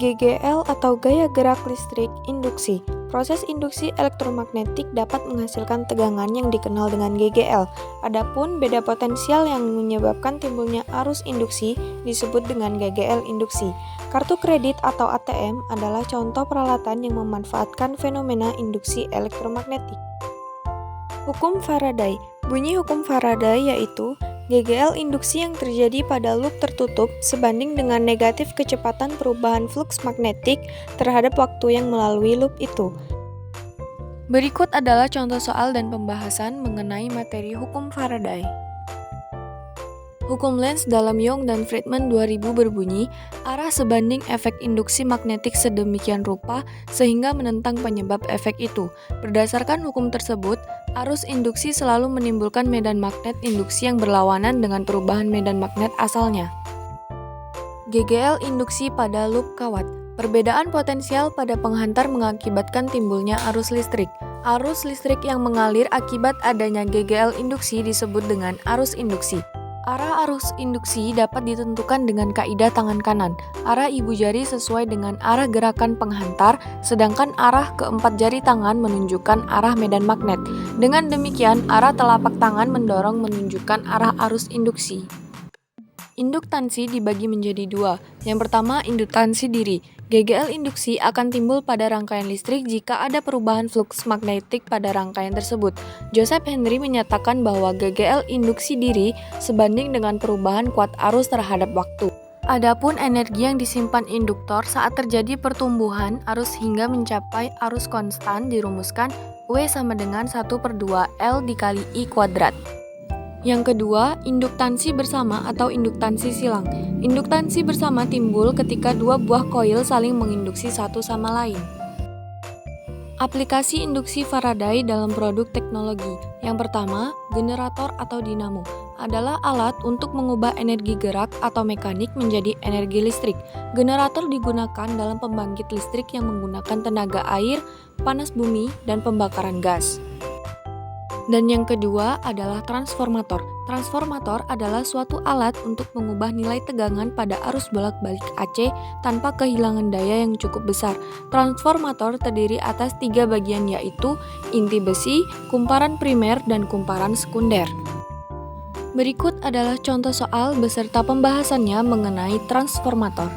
GGL atau gaya gerak listrik induksi. Proses induksi elektromagnetik dapat menghasilkan tegangan yang dikenal dengan GGL. Adapun beda potensial yang menyebabkan timbulnya arus induksi disebut dengan GGL induksi. Kartu kredit atau ATM adalah contoh peralatan yang memanfaatkan fenomena induksi elektromagnetik. Hukum Faraday. Bunyi hukum Faraday yaitu GGL induksi yang terjadi pada loop tertutup sebanding dengan negatif kecepatan perubahan fluks magnetik terhadap waktu yang melalui loop itu. Berikut adalah contoh soal dan pembahasan mengenai materi hukum Faraday. Hukum Lenz dalam Young dan Friedman 2000 berbunyi, arah sebanding efek induksi magnetik sedemikian rupa sehingga menentang penyebab efek itu. Berdasarkan hukum tersebut, arus induksi selalu menimbulkan medan magnet induksi yang berlawanan dengan perubahan medan magnet asalnya. GGL induksi pada loop kawat. Perbedaan potensial pada penghantar mengakibatkan timbulnya arus listrik. Arus listrik yang mengalir akibat adanya GGL induksi disebut dengan arus induksi. Arah arus induksi dapat ditentukan dengan kaidah tangan kanan. Arah ibu jari sesuai dengan arah gerakan penghantar, sedangkan arah keempat jari tangan menunjukkan arah medan magnet. Dengan demikian, arah telapak tangan mendorong menunjukkan arah arus induksi. Induktansi dibagi menjadi dua. Yang pertama, induktansi diri. GGL induksi akan timbul pada rangkaian listrik jika ada perubahan fluks magnetik pada rangkaian tersebut. Joseph Henry menyatakan bahwa GGL induksi diri sebanding dengan perubahan kuat arus terhadap waktu. Adapun energi yang disimpan induktor saat terjadi pertumbuhan arus hingga mencapai arus konstan dirumuskan W sama dengan 1/2 L dikali I kuadrat. Yang kedua, induktansi bersama atau induktansi silang. Induktansi bersama timbul ketika dua buah koil saling menginduksi satu sama lain. Aplikasi induksi Faraday dalam produk teknologi. Yang pertama, generator atau dinamo adalah alat untuk mengubah energi gerak atau mekanik menjadi energi listrik. Generator digunakan dalam pembangkit listrik yang menggunakan tenaga air, panas bumi, dan pembakaran gas. Dan yang kedua adalah transformator. Transformator adalah suatu alat untuk mengubah nilai tegangan pada arus bolak-balik AC tanpa kehilangan daya yang cukup besar. Transformator terdiri atas 3 bagian yaitu inti besi, kumparan primer, dan kumparan sekunder. Berikut adalah contoh soal beserta pembahasannya mengenai transformator.